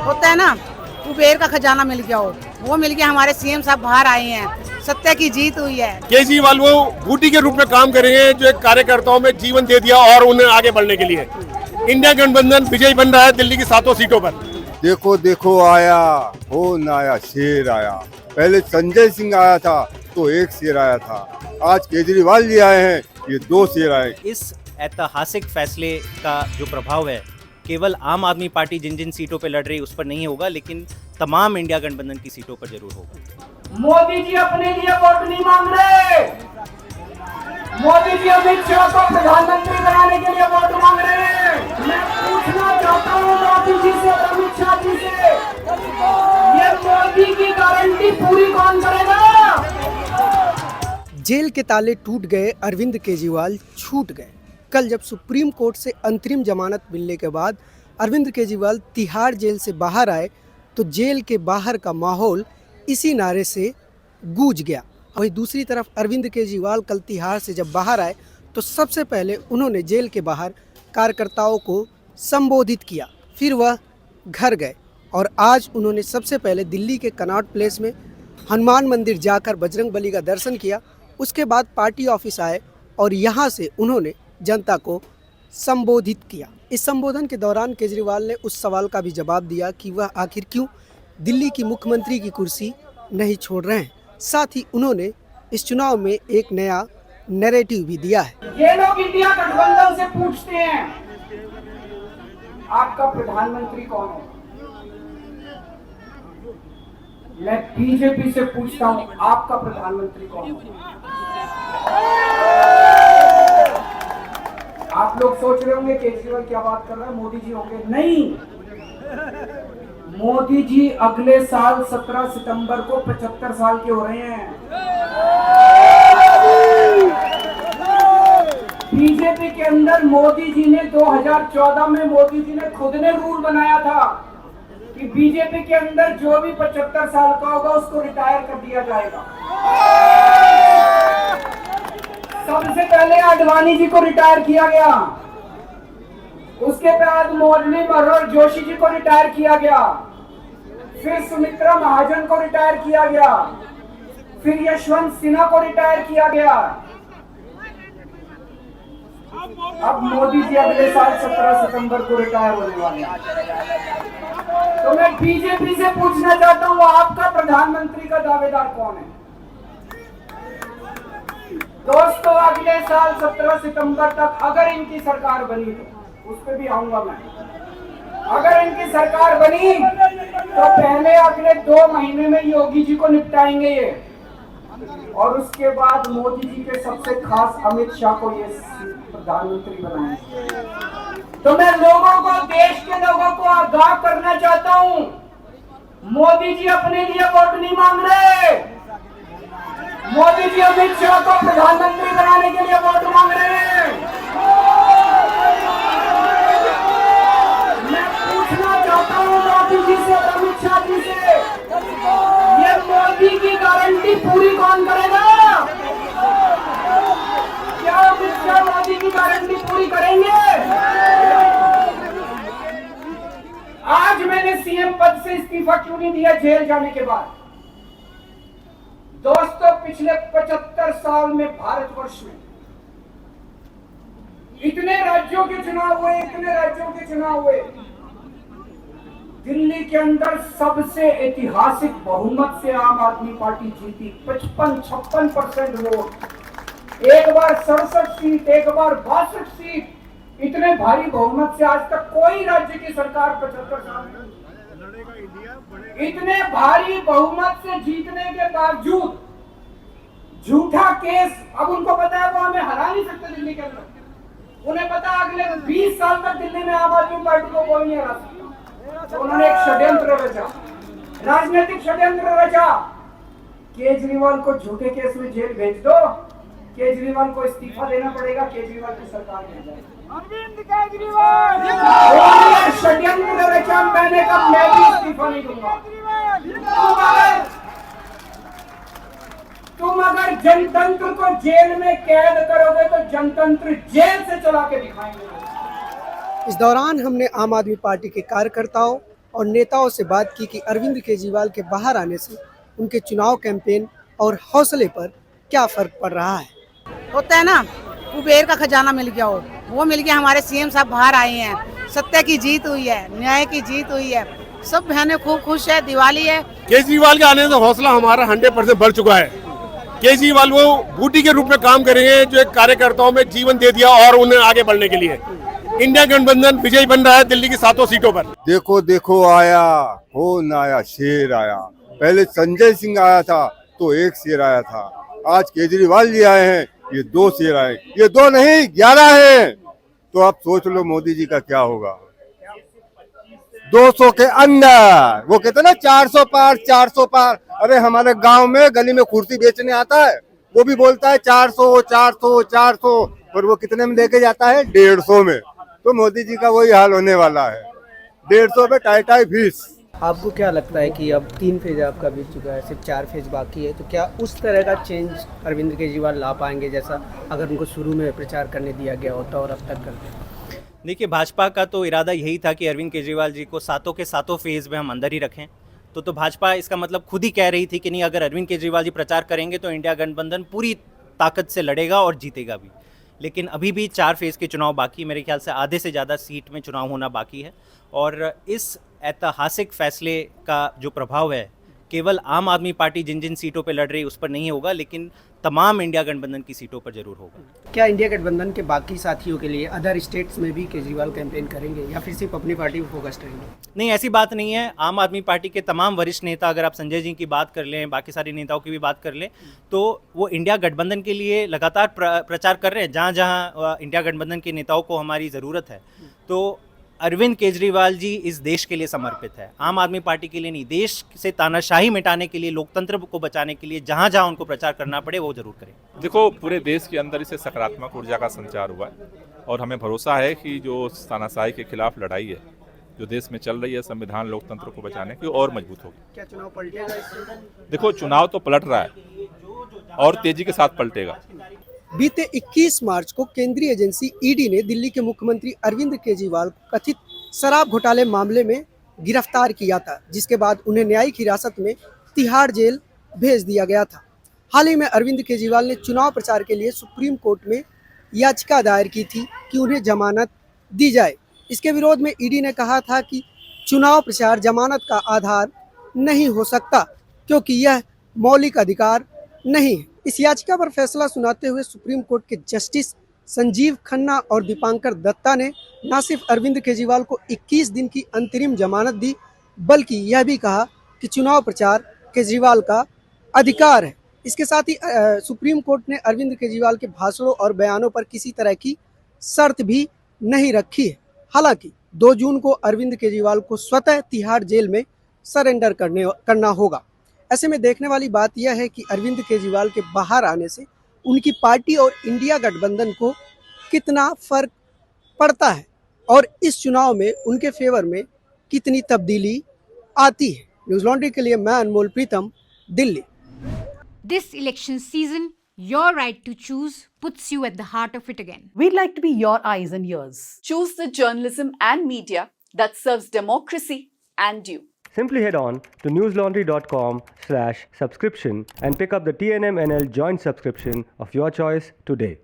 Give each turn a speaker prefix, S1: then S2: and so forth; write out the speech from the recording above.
S1: होता है ना, कुबेर का खजाना मिल गया हो, वो मिल गया। हमारे सीएम साहब बाहर आए हैं, सत्य की जीत हुई है।
S2: केजरीवाल वो बूटी के रूप में काम करेंगे जो एक कार्यकर्ताओं में जीवन दे दिया और उन्हें आगे बढ़ने के लिए। इंडिया गठबंधन विजयी बन रहा है दिल्ली की 7 सीटों पर।
S3: देखो देखो आया, कौन आया? शेर आया। पहले संजय सिंह आया था तो एक शेर आया था, आज केजरीवाल जी आए हैं, ये 2 शेर आए।
S4: इस ऐतिहासिक फैसले का जो प्रभाव है केवल आम आदमी पार्टी जिन जिन सीटों पर लड़ रही है उस पर नहीं होगा, लेकिन तमाम इंडिया गठबंधन की सीटों पर जरूर होगा।
S5: मोदी जी अपने लिए वोट नहीं मांग रहे, मोदी जी अमित शाह को प्रधानमंत्री बनाने के लिए वोट मांग रहे हैं। मैं पूछना चाहता हूँ मोदी जी से, अमित शाह जी से, ये मोदी की गारंटी पूरी कौन करेगा?
S6: जेल के ताले टूट गए, अरविंद केजरीवाल छूट गए। कल जब सुप्रीम कोर्ट से अंतरिम जमानत मिलने के बाद अरविंद केजरीवाल तिहाड़ जेल से बाहर आए तो जेल के बाहर का माहौल इसी नारे से गूंज गया। वहीं दूसरी तरफ अरविंद केजरीवाल कल तिहाड़ से जब बाहर आए तो सबसे पहले उन्होंने जेल के बाहर कार्यकर्ताओं को संबोधित किया, फिर वह घर गए और आज उन्होंने सबसे पहले दिल्ली के कनॉट प्लेस में हनुमान मंदिर जाकर बजरंगबली का दर्शन किया। उसके बाद पार्टी ऑफिस आए और यहाँ से उन्होंने जनता को संबोधित किया। इस संबोधन के दौरान केजरीवाल ने उस सवाल का भी जवाब दिया कि वह आखिर क्यों दिल्ली की मुख्यमंत्री की कुर्सी नहीं छोड़ रहे हैं। साथ ही उन्होंने इस चुनाव में एक नया नैरेटिव भी दिया है।
S5: ये लोग इंडिया गठबंधन से पूछते हैं आपका प्रधानमंत्री कौन है? मैं बीजेपी से पूछता हूं आपका प्रधानमंत्री कौन है? आप लोग सोच रहे होंगे केजरीवाल क्या बात कर रहा है, मोदी जी होंगे। नहीं, मोदी जी अगले साल 17 सितंबर को 75 साल के हो रहे हैं। बीजेपी के अंदर मोदी जी ने 2014 में मोदी जी ने खुद ने रूल बनाया था कि बीजेपी के अंदर जो भी 75 साल का होगा उसको रिटायर कर दिया जाएगा। सबसे पहले आडवाणी जी को रिटायर किया गया, उसके बाद मुरली मनोहर जोशी जी को रिटायर किया गया, फिर सुमित्रा महाजन को रिटायर किया गया, फिर यशवंत सिन्हा को रिटायर किया गया। अब मोदी जी अगले साल 17 सितंबर को रिटायर होने वाले हैं। तो मैं बीजेपी से पूछना चाहता हूं आपका प्रधानमंत्री का दावेदार कौन है? दोस्तों, अगले साल 17 सितंबर तक अगर इनकी सरकार बनी तो उस पर भी आऊंगा मैं। अगर इनकी सरकार बनी तो पहले अगले 2 महीने में योगी जी को निपटाएंगे ये, और उसके बाद मोदी जी के सबसे खास अमित शाह को ये प्रधानमंत्री बनाएंगे। तो मैं लोगों को, देश के लोगों को आगाह करना चाहता हूं, मोदी जी अपने लिए वोट नहीं मांग रहे, मोदी जी अमित शाह को प्रधानमंत्री बनाने के लिए वोट मांग रहे हैं। मैं पूछना चाहता हूं मोदी जी से, अमित शाह जी से, ये मोदी की गारंटी पूरी कौन करेगा? क्या अमित शाह मोदी की गारंटी पूरी करेंगे? आज मैंने सीएम पद से इस्तीफा क्यों नहीं दिया जेल जाने के बाद? दोस्तों, पिछले 75 साल में भारतवर्ष में इतने राज्यों के चुनाव हुए, इतने राज्यों के चुनाव हुए, दिल्ली के अंदर सबसे ऐतिहासिक बहुमत से आम आदमी पार्टी जीती। 55-56% वोट, एक बार 67 सीट, एक बार 62 सीट। इतने भारी बहुमत से आज तक कोई राज्य की सरकार 75 साल में, इतने भारी बहुमत से जीतने के बावजूद झूठा केस, अब उनको पता है वो हमें हरा नहीं सकते दिल्ली के अंदर। उन्हें पता अगले 20 साल तक दिल्ली में आम आदमी पार्टी को कोई नहीं हरा सकता। तो उन्होंने एक षड्यंत्र रचा, राजनीतिक षड्यंत्र रचा। केजरीवाल को झूठे केस में जेल भेज दो, केजरीवाल को इस्तीफा देना पड़ेगा, केजरीवाल की सरकार नहीं जाएगी। अरविंद केजरीवाल षड्यंत्र रचा, मैंने कहा मैं भी इस्तीफा नहीं दूंगा। तुम अगर जनतंत्र को जेल में कैद करोगे तो जनतंत्र जेल से चला के दिखाएंगे।
S6: इस दौरान हमने आम आदमी पार्टी के कार्यकर्ताओं और नेताओं से बात की कि अरविंद केजरीवाल के बाहर आने से उनके चुनाव कैंपेन और हौसले पर क्या फर्क पड़ रहा है।
S1: होता है ना, कुबेर का खजाना मिल गया हो, वो मिल गया। हमारे सीएम साहब बाहर आए हैं, सत्य की जीत हुई है, न्याय की जीत हुई है, सब बहनें खूब खुश है, दिवाली है।
S2: केजरीवाल के आने से हौसला हमारा 100% बढ़ चुका है। केजरीवाल वो बूटी के रूप में काम करेंगे जो एक कार्यकर्ताओं में जीवन दे दिया और उन्हें आगे बढ़ने के लिए। इंडिया गठबंधन विजयी बन रहा है दिल्ली की 7 सीटों पर।
S3: देखो देखो आया, कौन आया, शेर आया। पहले संजय सिंह आया था तो एक शेर आया था, आज केजरीवाल जी आए हैं, ये 2 शेर आए। ये 2 नहीं 11 हैं। तो आप सोच लो मोदी जी का क्या होगा। 200 के अंदर, वो कहते ना 400 पार 400 पार। अरे हमारे गांव में गली में कुर्सी बेचने आता है, वो भी बोलता है 400 400 400, पर वो कितने में लेके जाता है? 150 में। तो मोदी जी का वही हाल होने वाला है, 150 में टाई टाई फीस।
S6: आपको क्या लगता है कि अब 3 फेज आपका बीत चुका है, सिर्फ 4 फेज बाकी है, तो क्या उस तरह का चेंज अरविंद केजरीवाल ला पाएंगे जैसा अगर उनको शुरू में प्रचार करने दिया गया होता और अब तक करते?
S4: देखिए, भाजपा का तो इरादा यही था कि अरविंद केजरीवाल जी को 7 के 7 फेज़ में हम अंदर ही रखें। तो भाजपा इसका मतलब खुद ही कह रही थी कि नहीं, अगर अरविंद केजरीवाल जी प्रचार करेंगे तो इंडिया गठबंधन पूरी ताकत से लड़ेगा और जीतेगा भी। लेकिन अभी भी 4 फेज़ के चुनाव बाकी, मेरे ख्याल से आधे से ज़्यादा सीट में चुनाव होना बाकी है। और इस ऐतिहासिक फैसले का जो प्रभाव है केवल आम आदमी पार्टी जिन जिन सीटों पर लड़ रही उस पर नहीं होगा, लेकिन तमाम इंडिया गठबंधन की सीटों पर जरूर होगा।
S6: क्या इंडिया गठबंधन के बाकी साथियों के लिए अदर स्टेट्स में भी केजरीवाल कैंपेन करेंगे या फिर सिर्फ अपनी पार्टी पर फोकस रहेंगे?
S4: नहीं, ऐसी बात नहीं है। आम आदमी पार्टी के तमाम वरिष्ठ नेता, अगर आप संजय जी की बात कर लें, बाकी सारे नेताओं की भी बात कर लें, तो वो इंडिया गठबंधन के लिए लगातार प्रचार कर रहे हैं। जहाँ जहाँ इंडिया गठबंधन के नेताओं को हमारी ज़रूरत है, तो अरविंद केजरीवाल जी इस देश के लिए समर्पित है, आम आदमी पार्टी के लिए नहीं। देश से तानाशाही मिटाने के लिए, लोकतंत्र को बचाने के लिए जहाँ जहाँ उनको प्रचार करना पड़े वो जरूर करें।
S7: देखो, पूरे देश के अंदर इसे सकारात्मक ऊर्जा का संचार हुआ है और हमें भरोसा है कि जो तानाशाही के खिलाफ लड़ाई है जो देश में चल रही है संविधान लोकतंत्र को बचाने की, और मजबूत होगी।
S6: क्या चुनाव पलटेगा इससे?
S7: देखो, चुनाव तो पलट रहा है और तेजी के साथ पलटेगा।
S6: बीते 21 मार्च को केंद्रीय एजेंसी ईडी ने दिल्ली के मुख्यमंत्री अरविंद केजरीवाल को कथित शराब घोटाले मामले में गिरफ्तार किया था, जिसके बाद उन्हें न्यायिक हिरासत में तिहाड़ जेल भेज दिया गया था। हाल ही में अरविंद केजरीवाल ने चुनाव प्रचार के लिए सुप्रीम कोर्ट में याचिका दायर की थी कि उन्हें जमानत दी जाए। इसके विरोध में ईडी ने कहा था कि चुनाव प्रचार जमानत का आधार नहीं हो सकता क्योंकि यह मौलिक अधिकार नहीं है। इस याचिका पर फैसला सुनाते हुए सुप्रीम कोर्ट के जस्टिस संजीव खन्ना और दीपांकर दत्ता ने न सिर्फ अरविंद केजरीवाल को 21 दिन की अंतरिम जमानत दी, बल्कि यह भी कहा कि चुनाव प्रचार केजरीवाल का अधिकार है। इसके साथ ही सुप्रीम कोर्ट ने अरविंद केजरीवाल के भाषणों और बयानों पर किसी तरह की शर्त भी नहीं रखी है। हालांकि 2 जून को अरविंद केजरीवाल को स्वतः तिहाड़ जेल में सरेंडर करना होगा। ऐसे में देखने वाली बात यह है कि अरविंद केजरीवाल के बाहर आने से उनकी पार्टी और इंडिया गठबंधन को कितना फर्क पड़ता है और इस चुनाव में उनके फेवर में कितनी तब्दीली आती है। न्यूज़ लॉन्ड्री के लिए मैं अनमोल प्रीतम, Delhi.
S8: This election season, your right to choose puts you at the heart of it again.
S9: We'd like to be your eyes and ears.
S10: Choose the journalism and media that serves democracy and you.
S11: Simply head on to newslaundry.com/subscription and pick up the TNM NL joint subscription of your choice today.